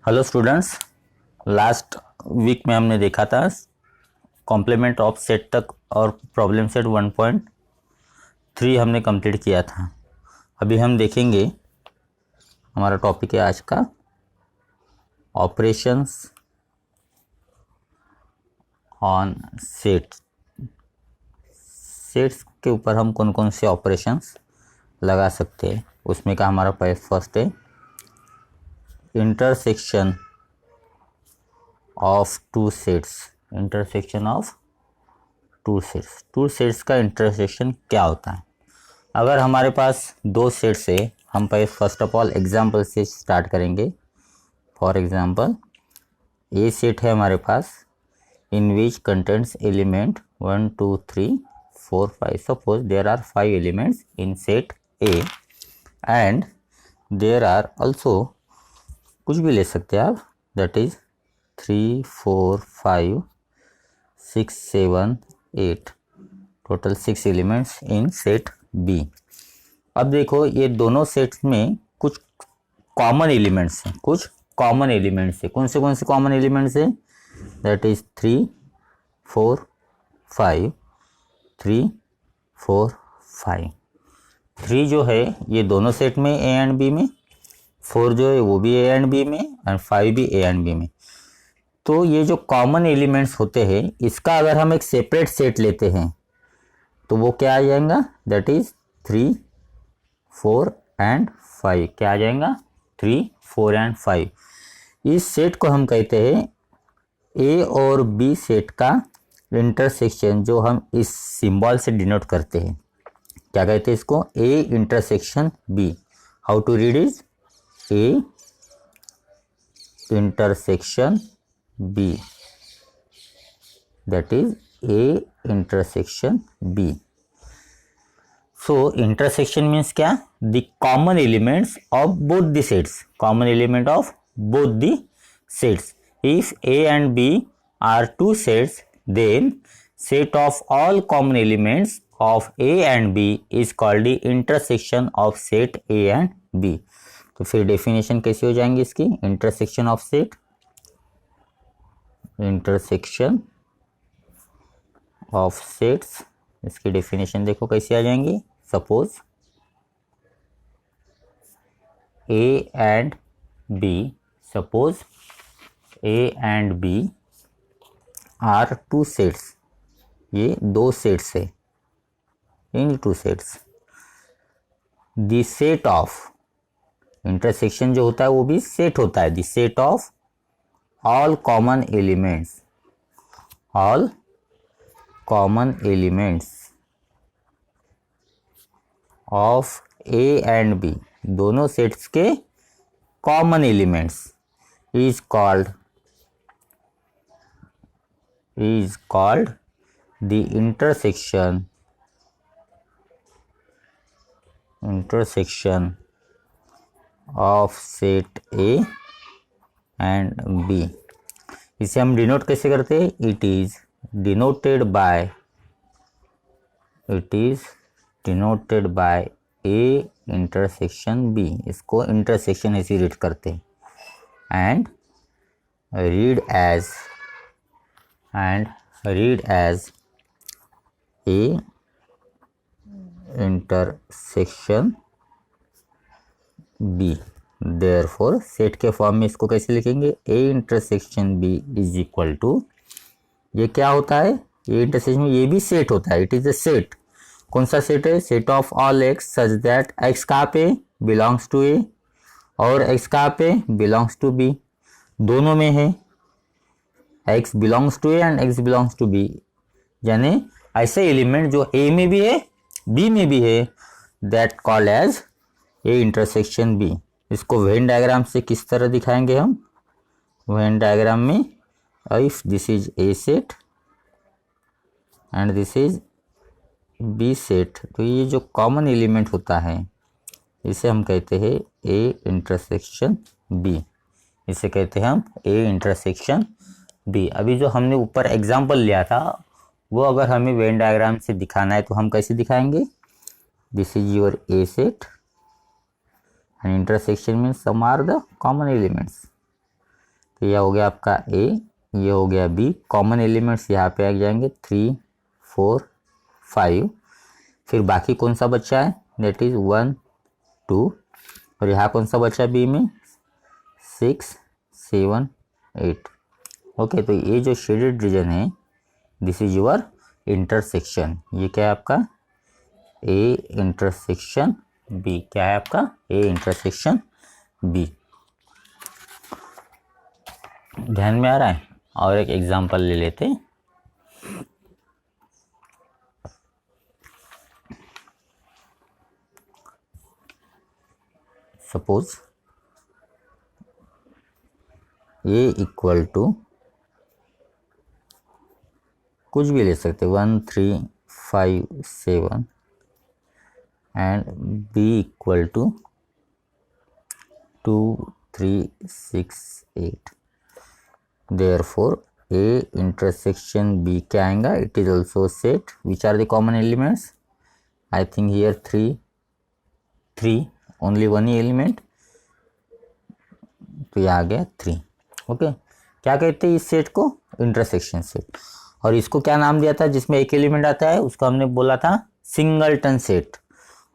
Hello students, last week में हमने देखा था कॉम्प्लीमेंट ऑफ सेट तक और प्रॉब्लम सेट 1.3 हमने कंप्लीट किया था। अभी हम देखेंगे, हमारा टॉपिक है आज का ऑपरेशंस ऑन सेट्स। सेट्स के ऊपर हम कौन कौन से ऑपरेशंस लगा सकते हैं, उसमें का हमारा फर्स्ट है intersection of two sets. Intersection of two sets का इंटरसेक्शन क्या होता है? अगर हमारे पास दो सेट्स है, हम पहले फर्स्ट ऑफ ऑल एग्जांपल से स्टार्ट करेंगे। फॉर एग्जांपल ए सेट है हमारे पास in which contents element 1 2 3 4 5। Suppose there are 5 elements in set A and there are also, कुछ भी ले सकते हैं आप, that is 3 4 5 6 7 8, total 6 elements in set B. अब देखो, ये दोनों सेट्स में कुछ कॉमन एलिमेंट्स हैं, कौन से कॉमन एलिमेंट्स हैं? That is 3 4 5 3 4 5। 3 जो है ये दोनों सेट में ए एंड बी में, 4 जो है वो भी ए एंड बी में, एंड 5 भी ए एंड बी में। तो ये जो कॉमन एलिमेंट्स होते हैं, इसका अगर हम एक सेपरेट सेट लेते हैं तो वो क्या आ जाएगा? That is 3 4 and 5। क्या आ जाएगा? 3 4 एंड 5। इस सेट को हम कहते हैं ए और बी सेट का इंटरसेक्शन, जो हम इस सिंबल से डिनोट करते हैं। क्या कहते हैं इसको? A intersection B. How to read is A intersection B, that is A intersection B. So intersection means क्या? The common elements of both the sets. Common element of both the sets. If A and B are two sets, then set of all common elements of A and B is called the intersection of set A and B. तो फिर definition कैसे हो जाएंगे इसकी? Intersection of set, intersection of sets, इसकी definition देखो कैसे आ जाएंगी। Suppose A and B are two sets. ये दो सेट्स है, in two sets. The set of, intersection जो होता है वो भी सेट होता है। The set of all common elements of A and B, दोनों सेट्स के common elements is called the intersection of set A and B. इसे हम डिनोट कैसे करते हैं? It is denoted by A intersection B. इसको इंटरसेक्शन ऐसे रीड करते हैं। And read as A intersection B. Therefore set के फॉर्म में इसको कैसे लिखेंगे? A intersection B is equal to, ये क्या होता है? ए इंटरसेक्शन में ये भी सेट होता है। It is a set. कौन सा सेट है? Set of all X such that x का पे बिलोंग्स टू ए और एक्स का पे बिलोंग्स टू बी। दोनों में है, X belongs to A and X belongs to B. यानी ऐसे एलिमेंट जो ए में भी है बी में भी है, that called as A intersection B. इसको वेन डायग्राम से किस तरह दिखाएंगे हम? वेन डायग्राम में, if this is A set and this is B set, तो ये जो कॉमन एलिमेंट होता है इसे हम कहते हैं ए इंटरसेक्शन बी। इसे कहते हैं हम ए इंटरसेक्शन बी। अभी जो हमने ऊपर एग्जाम्पल लिया था वो अगर हमें वेन डायग्राम से दिखाना है तो हम कैसे दिखाएंगे? This is your A set and intersection means some are the common elements तो यह हो गया आपका ए, ये हो गया बी। कॉमन एलिमेंट्स यहाँ पे आ जाएंगे 3, 4, 5। फिर बाकी कौन सा बचा है, दैट इज 1, 2, और यहाँ कौन सा बचा बी में, 6, 7, 8। ओके, तो ये जो शेडेड रीजन है दिस इज योर इंटरसेक्शन। ये क्या है आपका, ए इंटरसेक्शन बी। क्या है आपका, ए इंटरसेक्शन बी। ध्यान में आ रहा है। और एक एग्जांपल ले लेते हैं। सपोज ए इक्वल टू कुछ भी ले सकते, 1, 3, 5, 7 and B equal to 2, 3, 6, 8। Therefore, A intersection B क्या आएगा, it is also set. Which are the common elements? I think here 3, only one element, तो ये आ गया 3। ओके, क्या कहते हैं इस सेट को, इंटरसेक्शन सेट। और इसको क्या नाम दिया था जिसमें एक एलिमेंट आता है, उसको हमने बोला था सिंगलटन सेट।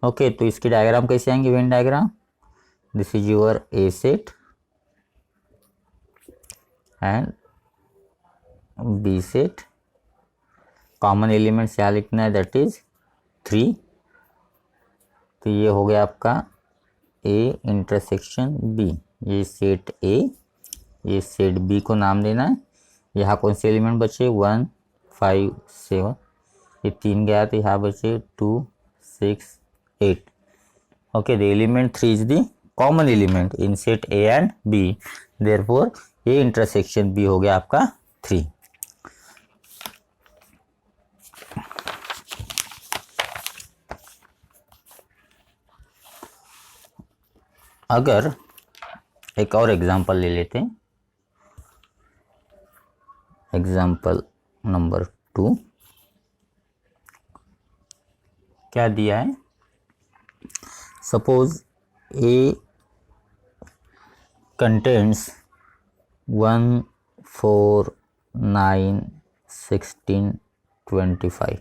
ओके, तो इसकी डायग्राम कैसे आएंगे, Venn diagram, this is your A set and B set. Common elements यहाँ लिखना है, दैट इज 3। तो ये हो गया आपका ए इंटरसेक्शन बी। ये सेट ए, ये सेट बी को नाम देना है। यहाँ कौन से एलिमेंट बचे, 1, 5, 7, ये 3 गया तो यहाँ बचे 2, 6, 8। Okay, the element 3 is the common element in set A and B. Therefore A intersection B हो गया आपका 3। अगर एक और एग्जांपल ले लेते हैं, एग्जांपल नंबर 2। क्या दिया है, suppose A contents 1, 4, 9, 16, 25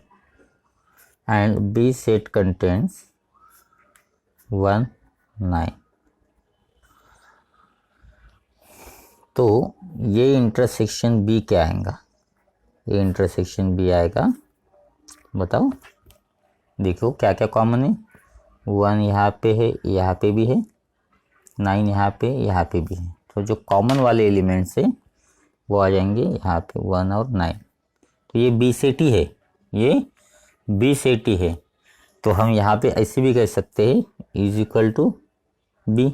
and B set contains 1, 9। तो ये इंटरसेक्शन बी क्या आएगा, ये इंटरसेक्शन बी आएगा, बताओ। देखो क्या क्या कॉमन है, 1 यहाँ पे है, यहाँ पे भी है, 9 यहाँ पे भी है। तो जो कॉमन वाले एलिमेंट्स है वो आ जाएंगे यहाँ पे 1 और 9। तो ये बी सेट ही है, ये बी सेट ही है। तो हम यहाँ पे ऐसे भी कह सकते हैं, is equal to B.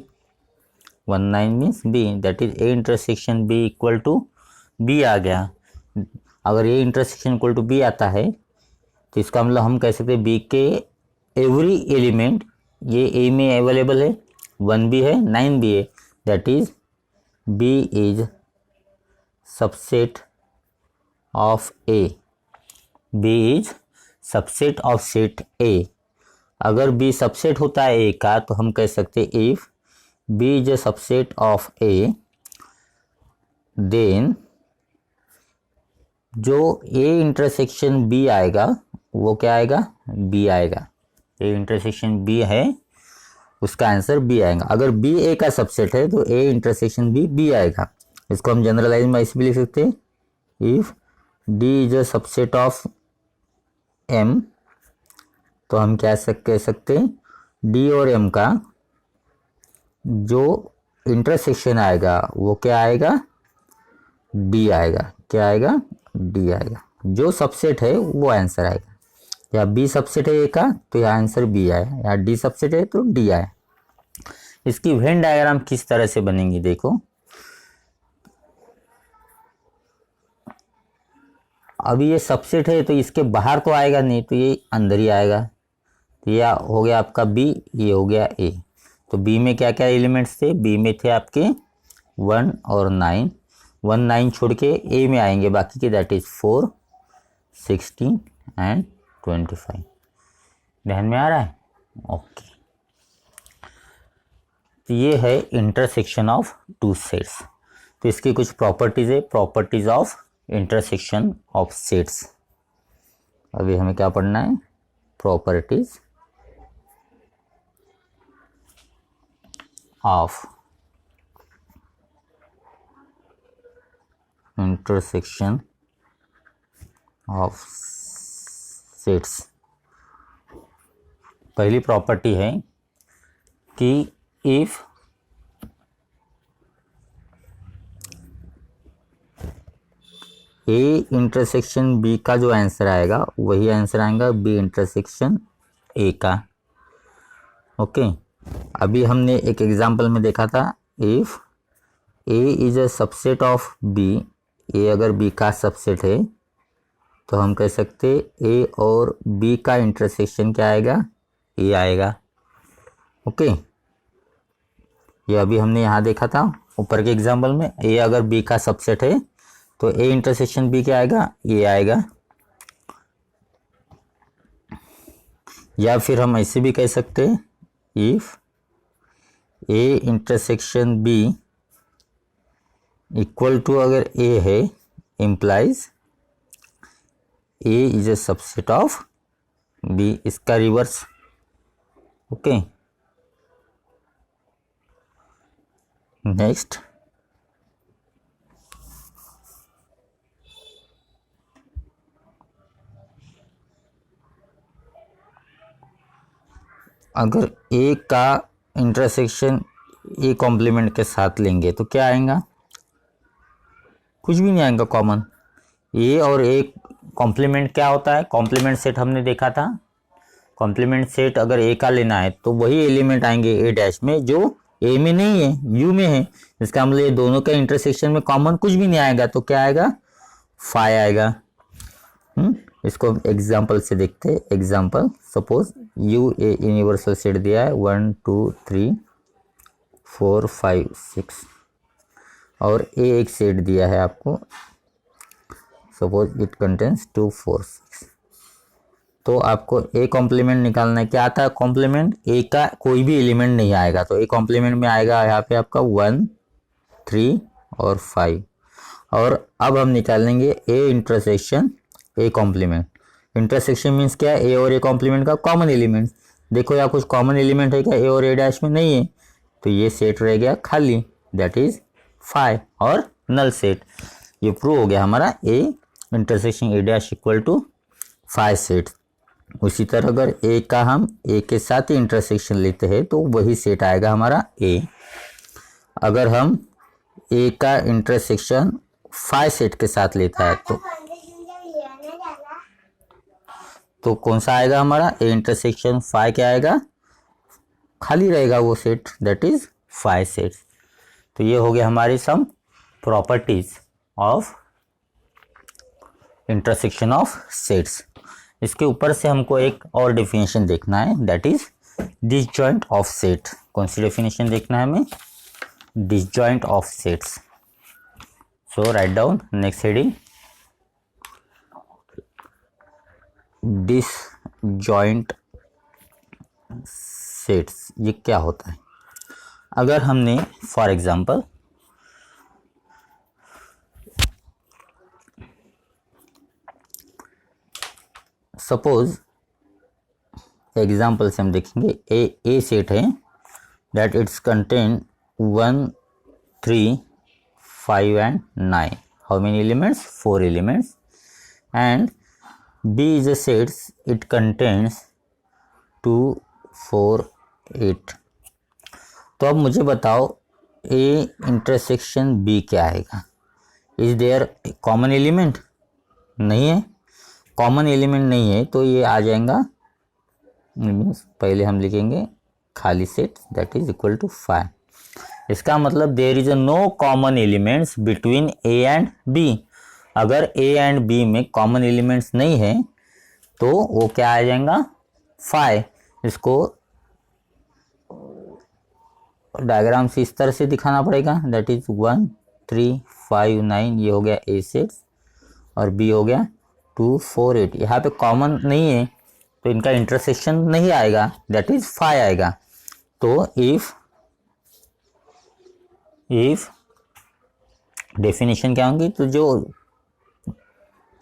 1, 9 means B, that is A intersection B equal to B आ गया। अगर A intersection equal to B आता है तो इसका मतलब हम कह सकते हैं बी के एवरी एलिमेंट, ये ए में अवेलेबल है, 1 भी है, 9 भी है, that is B is subset of A. B is subset of set A. अगर बी सबसेट होता है ए का तो हम कह सकते हैं if B is a subset of A, then जो A इंटरसेक्शन B आएगा वो क्या आएगा, B आएगा। A इंटरसेक्शन B है, उसका आंसर B आएगा। अगर B A का सबसेट है तो A इंटरसेक्शन B B आएगा। इसको हम जनरलाइज में ऐसे भी लिख सकते हैं, if D is a subset of M, तो हम क्या कह सकते हैं, D और M का जो इंटरसेक्शन आएगा वो क्या आएगा, डी आएगा। क्या आएगा, डी आएगा। जो सबसेट है वो आंसर आएगा। या बी सबसेट है ए का तो यहाँ आंसर बी आए, या डी सबसेट है तो डी आए। इसकी वेन डायग्राम किस तरह से बनेगी देखो। अभी ये सबसेट है तो इसके बाहर तो आएगा नहीं, तो ये अंदर ही आएगा। तो यह हो गया आपका बी, ये हो गया ए। तो बी में क्या क्या एलिमेंट्स थे, बी में थे आपके 1 और 9, 1, 9 छोड़ के ए में आएंगे बाकी के, दैट इज 4, 16 एंड 25। ध्यान में आ रहा है, ओके। तो ये है इंटरसेक्शन ऑफ टू सेट्स। तो तो इसकी कुछ प्रॉपर्टीज है, properties of intersection of sets. अभी हमें क्या पढ़ना है, properties of intersection of sets. पहली प्रॉपर्टी है कि इफ ए इंटरसेक्शन बी का जो आंसर आएगा वही आंसर आएगा बी इंटरसेक्शन ए का। ओके, अभी हमने एक एग्जांपल में देखा था, if A is a subset of B, A अगर बी का सबसेट है तो हम कह सकते ए और बी का इंटरसेक्शन क्या आएगा, ए आएगा। ओके, ये अभी हमने यहाँ देखा था ऊपर के एग्जांपल में, ए अगर बी का सबसेट है तो ए इंटरसेक्शन बी क्या आएगा, ए आएगा। या फिर हम ऐसे भी कह सकते हैं, if A intersection B equal to अगर ए है implies A is A subset of B, इसका रिवर्स। ओके, नेक्स्ट अगर ए का इंटरसेक्शन ए कॉम्प्लीमेंट के साथ लेंगे तो क्या आएगा, कुछ भी नहीं आएगा कॉमन। ए और ए कॉम्प्लीमेंट क्या होता है, कॉम्प्लीमेंट सेट हमने देखा था, कॉम्प्लीमेंट सेट अगर ए का लेना है तो वही एलिमेंट आएंगे ए डैश में जो ए में नहीं है, यू में है। इसका मतलब ये दोनों का इंटरसेक्शन में कॉमन कुछ भी नहीं आएगा तो क्या आएगा, फाई आएगा। इसको एग्जाम्पल से देखते हैं। Example, suppose U a universal set दिया है 1 2 3 4 5 6 और ए एक सेट दिया है आपको, सपोज इट कंटेन्स 2 4 6। तो आपको ए कॉम्प्लीमेंट निकालना है। क्या आता है कॉम्प्लीमेंट, ए का कोई भी एलिमेंट नहीं आएगा तो ए कॉम्प्लीमेंट में आएगा यहाँ पे आपका 1 3 और 5। और अब हम निकालेंगे A intersection A complement. Intersection means क्या है, ए और ए कॉम्प्लीमेंट का कॉमन एलिमेंट। देखो यहाँ कुछ कॉमन एलिमेंट है क्या, ए और ए डैश में नहीं है, तो ये सेट रह गया खाली, दैट इज 5 और नल सेट। ये प्रूव हो गया हमारा A intersection A dash equal to 5 set. उसी तरह अगर ए का हम ए के साथ ही इंटरसेक्शन लेते हैं तो वही सेट आएगा हमारा ए। अगर हम ए का इंटरसेक्शन 5 सेट के साथ लेता है तो कौन सा आएगा हमारा, ए इंटरसेक्शन 5 क्या आएगा, खाली रहेगा वो सेट, दैट इज 5 सेट्स। तो ये हो गया हमारी some properties of intersection of sets. इसके ऊपर से हमको एक और डेफिनेशन देखना है, that is disjoint of set. कौन सी डेफिनेशन देखना है हमें, disjoint of sets. So write down next heading, disjoint sets. ये क्या होता है, अगर हमने फॉर एग्जांपल सपोज एग्जाम्पल से हम देखेंगे ए सेट है that it's contain 1 3 5 and 9। How many elements, 4 elements. And B is a set, it contains 2 4 8। तो अब मुझे बताओ A इंटरसेक्शन B क्या आएगा, इज देयर कॉमन एलिमेंट, नहीं है, कॉमन एलिमेंट नहीं है तो ये आ जाएगा, मीन्स पहले हम लिखेंगे खाली set that is equal to 5। इसका मतलब there is no common elements between A and B। अगर A एंड B में कॉमन एलिमेंट्स नहीं है तो वो क्या आ जाएगा, 5। इसको डायग्राम से इस तरह से दिखाना पड़ेगा, दैट इज 1 3 5 9। ये हो गया A सेट और B हो गया 2 4 8। यहाँ पे कॉमन नहीं है तो इनका इंटरसेक्शन नहीं आएगा, दैट इज 5 आएगा। तो इफ डेफिनेशन क्या होंगी, तो जो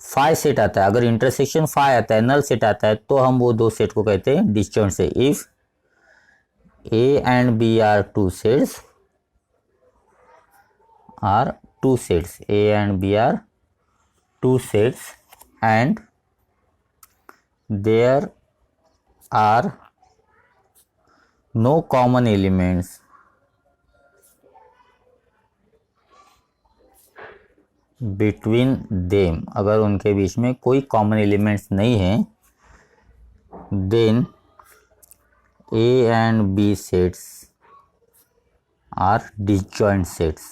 फाई सेट आता है, अगर इंटरसेक्शन फाई आता है, नल सेट आता है, तो हम वो दो सेट को कहते हैं डिसजॉइंट से। If A and B are two sets, A and B are two sets and there are no common elements between them, अगर उनके बीच में कोई कॉमन एलिमेंट्स नहीं है, then A and B sets are disjoint sets,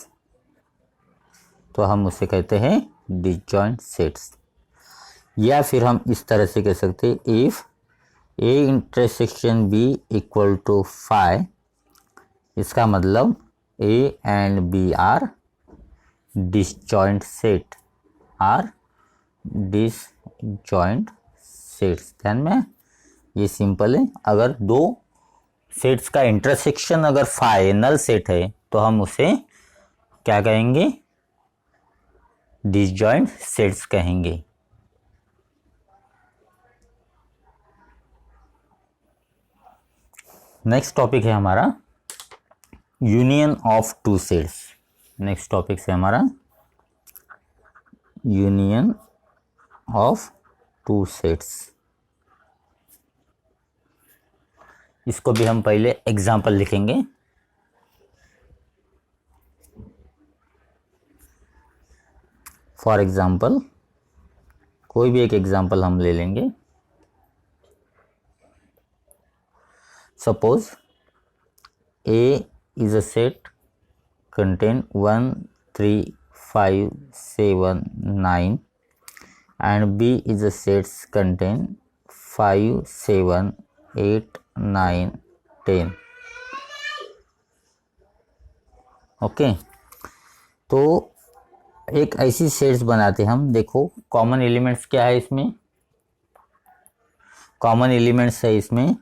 तो हम उसे कहते हैं डिसजॉइंट सेट्स। या फिर हम इस तरह से कह सकते हैं, if A intersection B equal to phi, इसका मतलब A and B are disjoint set, ध्यान में, ये सिंपल है। अगर दो सेट्स का इंटरसेक्शन अगर फाई नल सेट है, तो हम उसे क्या कहेंगे, डिसजॉइंट सेट्स कहेंगे। नेक्स्ट टॉपिक है हमारा union of two sets. Next topic से हमारा यूनियन ऑफ टू सेट्स। इसको भी हम पहले एग्जाम्पल लिखेंगे। फॉर एग्जाम्पल, कोई भी एक एग्जाम्पल हम ले लेंगे। Suppose A is a set contain 1, 3, 5, 7, 9 and B is a set contain 5, 7, 8, 9, 10. Okay, तो एक ऐसी सेट्स बनाते हम। देखो कॉमन एलिमेंट्स क्या है इसमें, कॉमन एलिमेंट्स है इसमें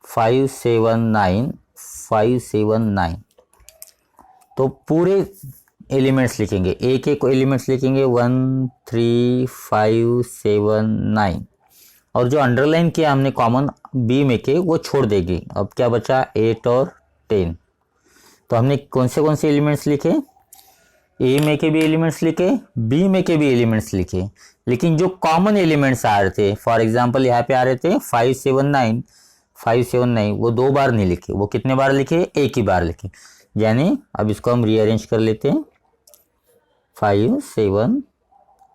5, 7, 9, 5, 7, 9। तो पूरे एलिमेंट्स लिखेंगे, एक एक एलिमेंट्स लिखेंगे 1, 3, 5, 7, 9, और जो अंडरलाइन किया हमने कॉमन बी में के वो छोड़ देगी। अब क्या बचा, 8 और 10। तो हमने कौन से एलिमेंट्स लिखे, ए में के भी एलिमेंट्स लिखे, बी में के भी एलिमेंट्स लिखे, लेकिन जो कॉमन एलिमेंट्स आ रहे थे, फॉर एग्जांपल यहाँ पे आ रहे थे 5, 7, 9, 5, 7, 9, वो दो बार नहीं लिखे, वो कितने बार लिखे, एक ही बार लिखे। यानी अब इसको हम रीअरेंज कर लेते हैं, 5, 7,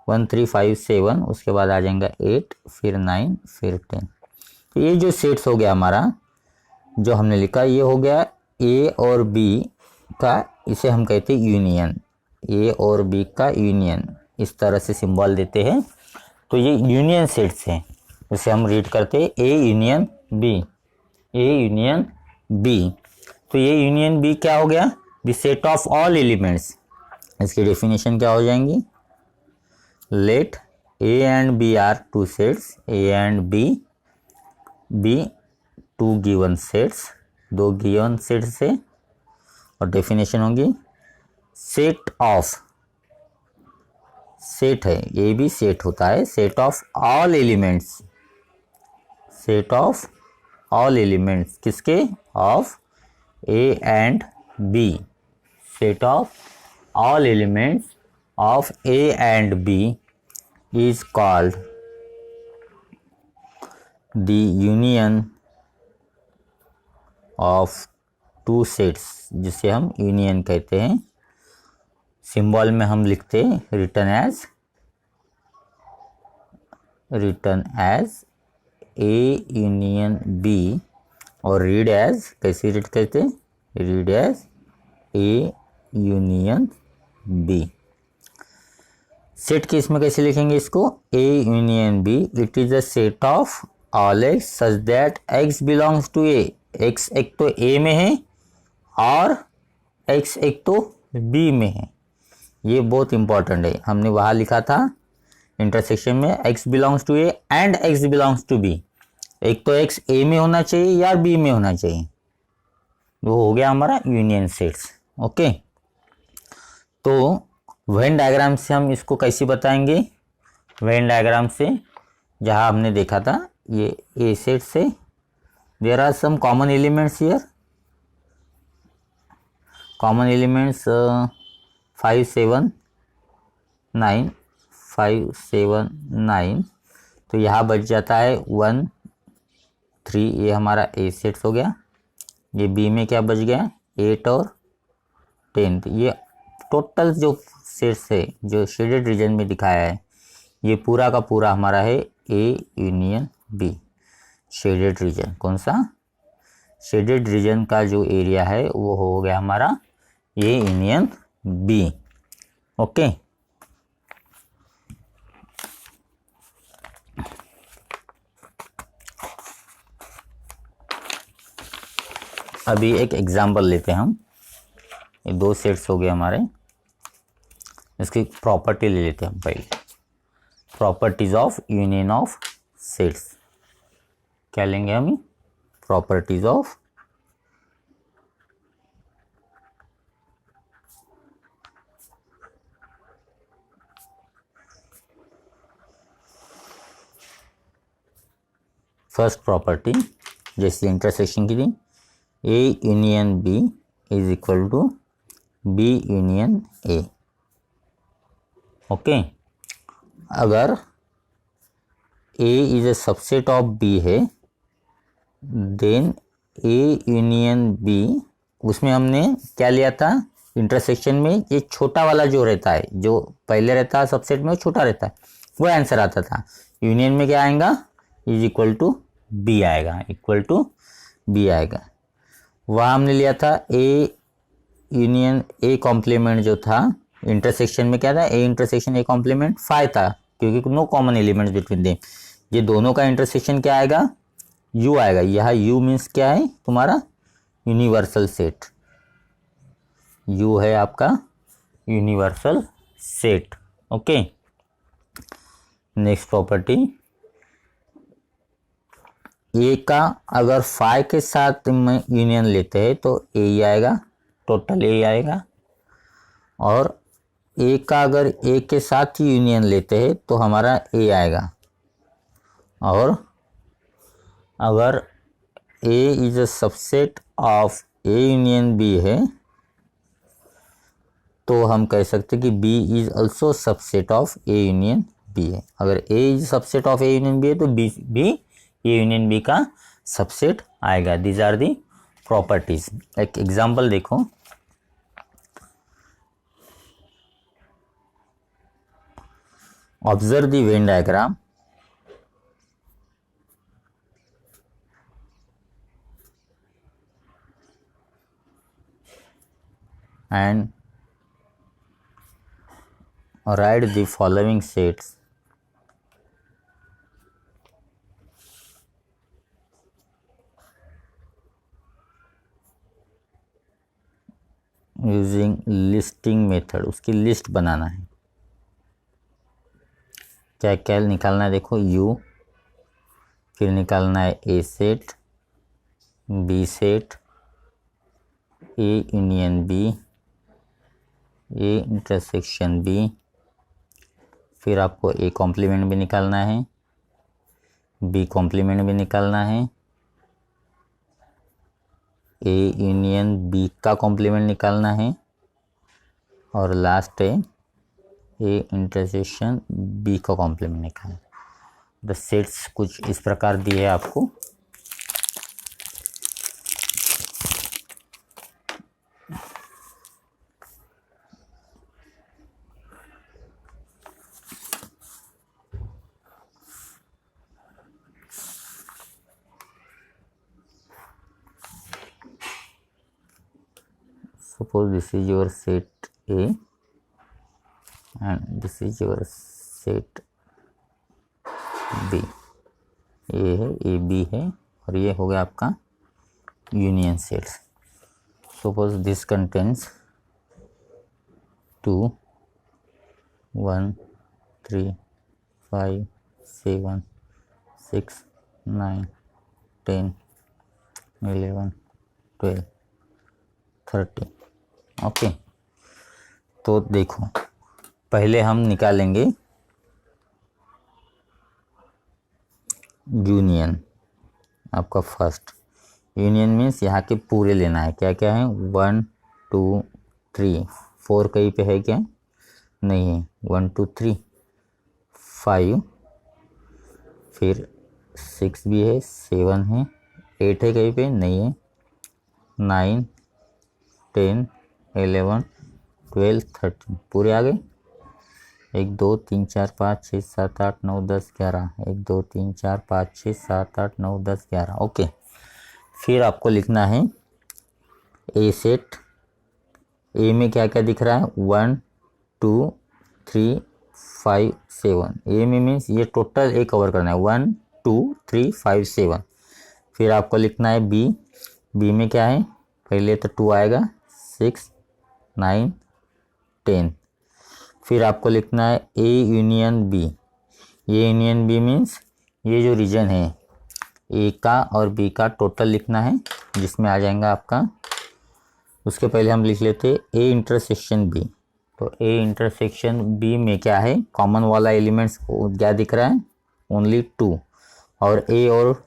1, 3, 5, 7, उसके बाद आ जाएगा 8, फिर 9, फिर 10। तो ये जो सेट्स हो गया हमारा, जो हमने लिखा, ये हो गया ए और बी का, इसे हम कहते हैं यूनियन, ए और बी का यूनियन। इस तरह से सिंबल देते हैं, तो ये यूनियन सेट्स हैं। उसे हम रीड करते हैं A union B, A union B. तो ये यूनियन बी क्या हो गया, the set of all elements. इसकी डेफिनेशन क्या हो जाएंगी, let A and B are two sets, A and B two given sets, दो गिवन सेट्स से, और डेफिनेशन होगी सेट ऑफ, सेट है ये भी सेट होता है, set of all elements, set of all elements किसके, of A and B, set of all elements of A and B is called the union of two sets, जिसे हम union कहते हैं। सिंबल में हम लिखते हैं return as A union B, और रीड एज, कैसे रीड करते हैं, read as A union B. Set के इसमें कैसे लिखेंगे इसको, A union B, it is a set of all X such that X belongs to A. X एक तो ए में है और एक्स एक तो बी में है, ये बहुत इंपॉर्टेंट है। हमने वहाँ लिखा था इंटरसेक्शन में X belongs to A and X belongs to B, एक तो एक्स ए में होना चाहिए या बी में होना चाहिए, वो हो गया हमारा यूनियन सेट्स। ओके, तो वेन डायग्राम से हम इसको कैसे बताएंगे? वेन डायग्राम से जहाँ हमने देखा था ये ए सेट से there are some common elements here, common elements 5 7 9 5 7 9, तो यहाँ बच जाता है 1 3, ये हमारा ए सेट्स हो गया। ये बी में क्या बच गया 8 और 10, तो ये टोटल जो सेट्स है जो शेडेड रीजन में दिखाया है ये पूरा का पूरा हमारा है A union B. Shaded region कौन सा? शेडेड रीजन का जो एरिया है वो हो गया हमारा ए यूनियन बी। ओके, अभी एक एग्जांपल लेते हैं हम। ये दो सेट्स हो गए हमारे, इसकी प्रॉपर्टी ले लेते हैं हम पहले। Properties of union of sets क्या लेंगे हम? प्रॉपर्टीज ऑफ फर्स्ट प्रॉपर्टी जैसे इंटरसेक्शन की थी, A union B is equal to B union A. Okay, अगर A is A subset of B है देन ए यूनियन बी, उसमें हमने क्या लिया था इंटरसेक्शन में? ये छोटा वाला जो रहता है, जो पहले रहता है सबसेट में वो छोटा रहता है, वो आंसर आता था। यूनियन में क्या आएगा? इज इक्वल टू बी आएगा, इक्वल टू बी आएगा। वहाँ हमने लिया था ए यूनियन ए कॉम्प्लीमेंट जो था इंटरसेक्शन में क्या था? ए इंटरसेक्शन ए कॉम्प्लीमेंट 5 था, क्योंकि no common elements between them. ये दोनों का इंटरसेक्शन क्या आएगा? यू आएगा। यह यू मीन्स क्या है तुम्हारा? Universal set. यू है आपका universal set. Okay, next property, A का अगर 5 के साथ में यूनियन लेते हैं तो ए ही आएगा, टोटल ए आएगा। और ए का अगर ए के साथ ही यूनियन लेते हैं तो हमारा ए आएगा। और अगर A is a subset of A union B है तो हम कह सकते हैं कि B is also subset of A union B है। अगर A is subset of A union B है तो बी भी ए यूनियन बी का सबसेट आएगा। These are the properties. एक एग्जांपल देखो, observe the Venn diagram and write the following sets using listing method। उसकी लिस्ट बनाना है। क्या क्या निकालना है? देखो u, फिर निकालना है A set, B set, A union B, A intersection B, फिर आपको ए कॉम्प्लीमेंट भी निकालना है, बी कॉम्प्लीमेंट भी निकालना है, ए यूनियन बी का कॉम्प्लीमेंट निकालना है, और लास्ट है ए इंटरसेक्शन बी का कॉम्प्लीमेंट निकालना है। द सेट्स कुछ इस प्रकार दिए है आपको। Suppose this is your set A and this is your set B। A है, A B है, और ये हो गया आपका union sets. Suppose this contains 2 1 3 5 7 6 9 10 11 12 30। Okay, तो देखो पहले हम निकालेंगे यूनियन। आपका फर्स्ट यूनियन मीन्स यहाँ के पूरे लेना है। क्या क्या है, 1 2 3 4 कहीं पे है क्या, नहीं है, 1 2 3 5, फिर 6 भी है, 7 है, 8 है कहीं पे, नहीं है, 9 10 11 12 13 पूरे आ गए। 1 2 3 4 5 6 7 8 9 10 11, 1 2 3 4 5 6 7 8 9 10 11। ओके, फिर आपको लिखना है ए सेट। ए में क्या क्या दिख रहा है, 1 2 3 5 7। ए में मीन्स ये टोटल ए कवर करना है, 1 2 3 5 7। फिर आपको लिखना है बी। बी में क्या है, पहले तो 2 आएगा, 6 9 10। फिर आपको लिखना है ए यूनियन बी। ये यूनियन बी मीन्स ये जो रीजन है ए का और बी का टोटल लिखना है, जिसमें आ जाएगा आपका। उसके पहले हम लिख लेते ए इंटरसेक्शन बी। तो ए इंटरसेक्शन बी में क्या है, कॉमन वाला एलिमेंट्स क्या दिख रहा है, ओनली 2। और ए और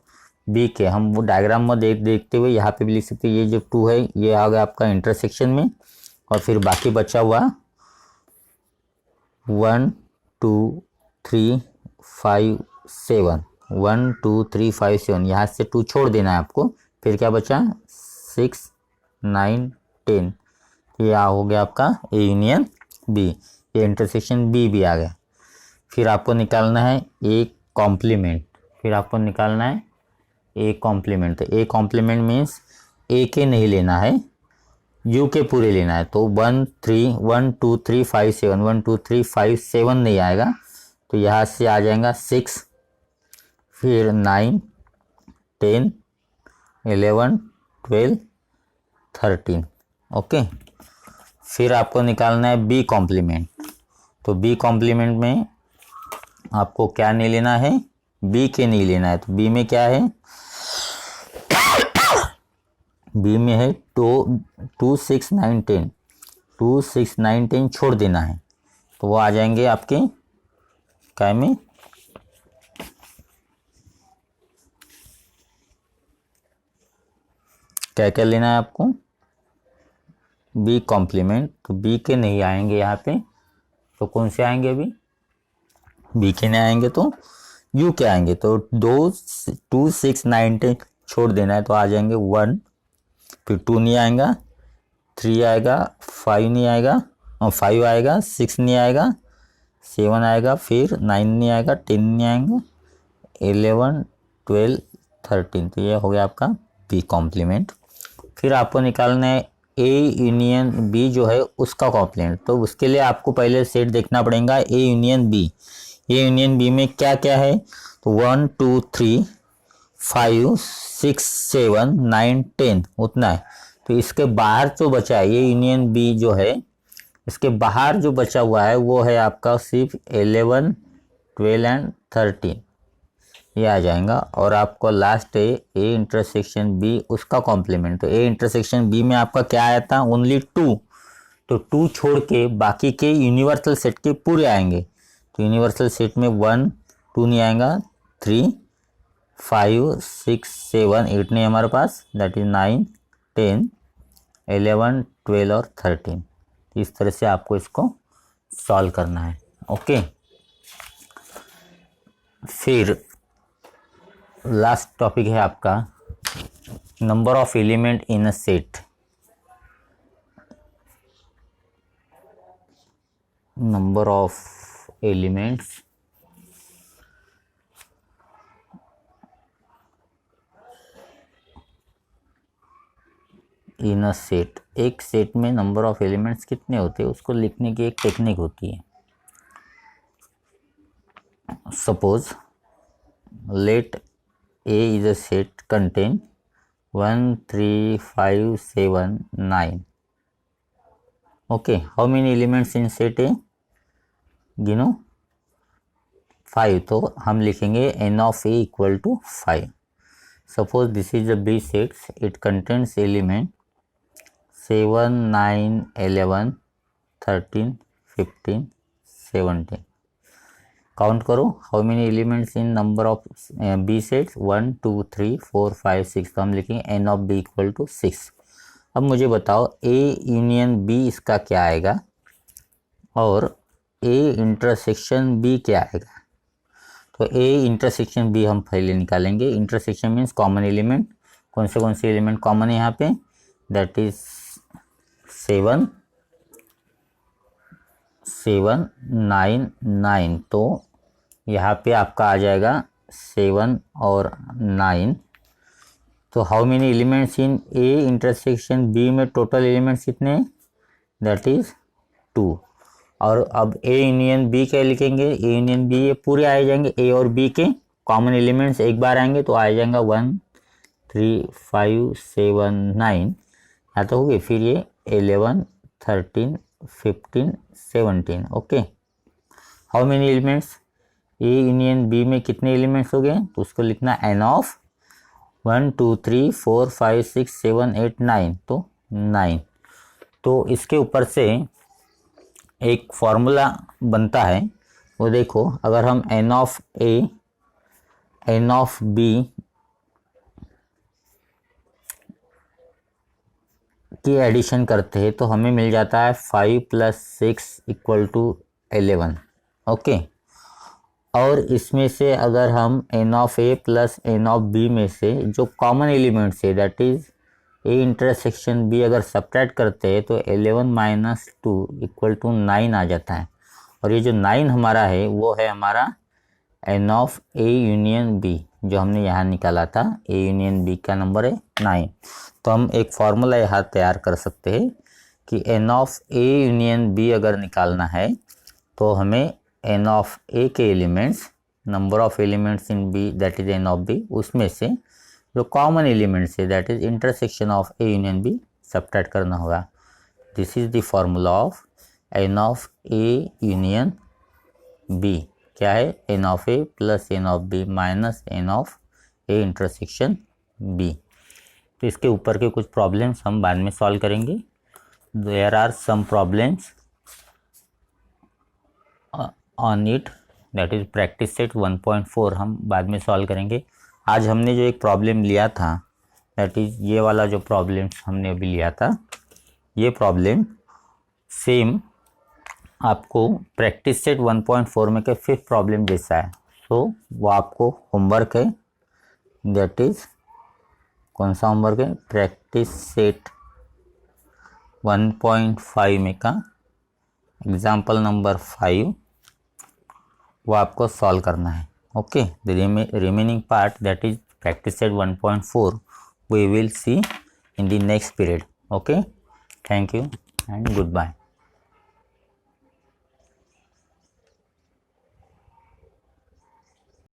बी के हम वो डायग्राम में देखते हुए यहाँ पे भी लिख सकते हैं, ये जो 2 है ये आ गया आपका इंटरसेक्शन में। और फिर बाकी बचा हुआ 1 2 3 5 7, 1 2 3 5 7, यहाँ से 2 छोड़ देना है आपको। फिर क्या बचा, 6 9 10। ये हो गया आपका ए यूनियन बी। ये इंटरसेक्शन बी भी आ गया। फिर आपको निकालना है ए कॉम्प्लीमेंट। फिर आपको निकालना है ए कॉम्प्लीमेंट। तो ए कॉम्प्लीमेंट मीन्स ए के नहीं लेना है, यू के पूरे लेना है। तो 1 2 3 5 7, 1 2 3 5 7 नहीं आएगा, तो यहाँ से आ जाएगा 6, फिर 9 10 11 12 13। ओके, फिर आपको निकालना है बी कॉम्प्लीमेंट। तो बी कॉम्प्लीमेंट में आपको क्या नहीं लेना है, बी के नहीं लेना है। तो बी में क्या है, बी में है 2 6 9 10, 2 6 9 10 छोड़ देना है। तो वो आ जाएंगे आपके काय में, क्या क्या लेना है आपको, बी कॉम्प्लीमेंट। तो बी के नहीं आएंगे यहाँ पे, तो कौन से आएंगे, अभी बी के नहीं आएंगे तो यू के आएंगे। तो 2 6 9 10 छोड़ देना है, तो आ जाएंगे 1, फिर 2 नहीं आएगा, 3 आएगा, 5 नहीं आएगा, और 5 आएगा, 6 नहीं आएगा, 7 आएगा, फिर 9 नहीं आएगा, 10 नहीं आएगा, 11 12 13। तो ये हो गया आपका बी कॉम्प्लीमेंट। फिर आपको निकालना है ए यूनियन बी जो है उसका कॉम्प्लीमेंट। तो उसके लिए आपको पहले सेट देखना पड़ेगा A union B. A union B में क्या क्या है, तो 1 2 3 5 6 7 9 10 उतना है। तो इसके बाहर जो बचा है, ये यूनियन बी जो है, इसके बाहर जो बचा हुआ है वो है आपका सिर्फ 11 12 एंड 13, ये आ जाएगा। और आपको लास्ट है ए इंटरसेक्शन बी उसका कॉम्प्लीमेंट। तो ए इंटरसेक्शन बी में आपका क्या आया था, ओनली 2। तो 2 छोड़ के बाकी के यूनिवर्सल सेट के पूरे आएंगे। तो यूनिवर्सल सेट में 1 2 नहीं आएगा, 3 5 6 7 8 नहीं हमारे पास, दैट इज 9 10 11 12 और 13। इस तरह से आपको इसको सॉल्व करना है। ओके, फिर लास्ट टॉपिक है आपका number of element in a set. Number of elements in a set. एक सेट में नंबर ऑफ एलिमेंट्स कितने होते हैं उसको लिखने की एक टेक्निक होती है। Suppose let A is a set contain 1 3 5 7 9. Okay, how many elements in set A? गिनो 5। तो हम लिखेंगे n of A equal to 5. Suppose this is a B set, it contains element 7 9 11 13 15 17। Count करो, how many elements in number of B sets, 1 2 3 4 5 6। तो हम लिखेंगे N of B equal to 6। अब मुझे बताओ ए यूनियन बी इसका क्या आएगा और ए इंटरसेक्शन बी क्या आएगा। तो ए इंटरसेक्शन बी हम पहले निकालेंगे। Intersection means common element. कौन से एलिमेंट कॉमन है यहाँ पे, दैट इज 7 7 9 9। तो यहाँ पे आपका आ जाएगा 7 और 9। तो how many elements in A intersection B में टोटल एलिमेंट्स कितने, दैट इज 2। और अब ए यूनियन बी क्या लिखेंगे, ए यूनियन बी ये पूरे आ जाएंगे, ए और बी के कॉमन एलिमेंट्स एक बार आएंगे तो आ जाएगा 1 3 5 7 9। यहाँ तो हो गए, फिर ये 11 13 15 17। Okay, how many elements, A union B में कितने एलिमेंट्स हो गए, तो उसको लिखना एन ऑफ 1 2 3 4 5 6 7 8 9। तो 9। तो इसके ऊपर से एक फॉर्मूला बनता है, वो देखो, अगर हम N of A N of B की एडिशन करते हैं तो हमें मिल जाता है 5 + 6 = 11। ओके, और इसमें से अगर हम N of A plus N of B में से जो कॉमन एलिमेंट्स है that is A intersection B अगर सब्ट्रैक्ट करते हैं तो 11 - 2 = 9 आ जाता है। और ये जो 9 हमारा है वो है हमारा N of A union B, जो हमने यहाँ निकाला था। ए यूनियन बी का नंबर है 9। तो हम एक फार्मूला यहाँ तैयार कर सकते हैं कि N of A union B अगर निकालना है तो हमें एन ऑफ ए के elements, number of elements in B that is N of B, उसमें से जो कॉमन एलिमेंट्स है that is intersection of A union B subtract करना होगा। This is the formula of N of A union B. क्या है, N of A plus N of B minus N of A intersection B. तो इसके ऊपर के कुछ problems हम बाद में सॉल्व करेंगे। There are some problems on it, that is practice set 1.4 हम बाद में सॉल्व करेंगे। आज हमने जो एक प्रॉब्लम लिया था दैट इज ये वाला जो प्रॉब्लम्स हमने अभी लिया था, ये प्रॉब्लम सेम आपको प्रैक्टिस सेट 1.4 में के 5th प्रॉब्लम जैसा है। सो वो आपको होमवर्क है, दैट इज कौन सा होमवर्क है, प्रैक्टिस सेट 1.5 में का एग्जाम्पल नंबर 5, वो आपको सॉल्व करना है। Okay, the remaining part that is practice set 1.4 we will see in the next period. Okay, thank you and goodbye.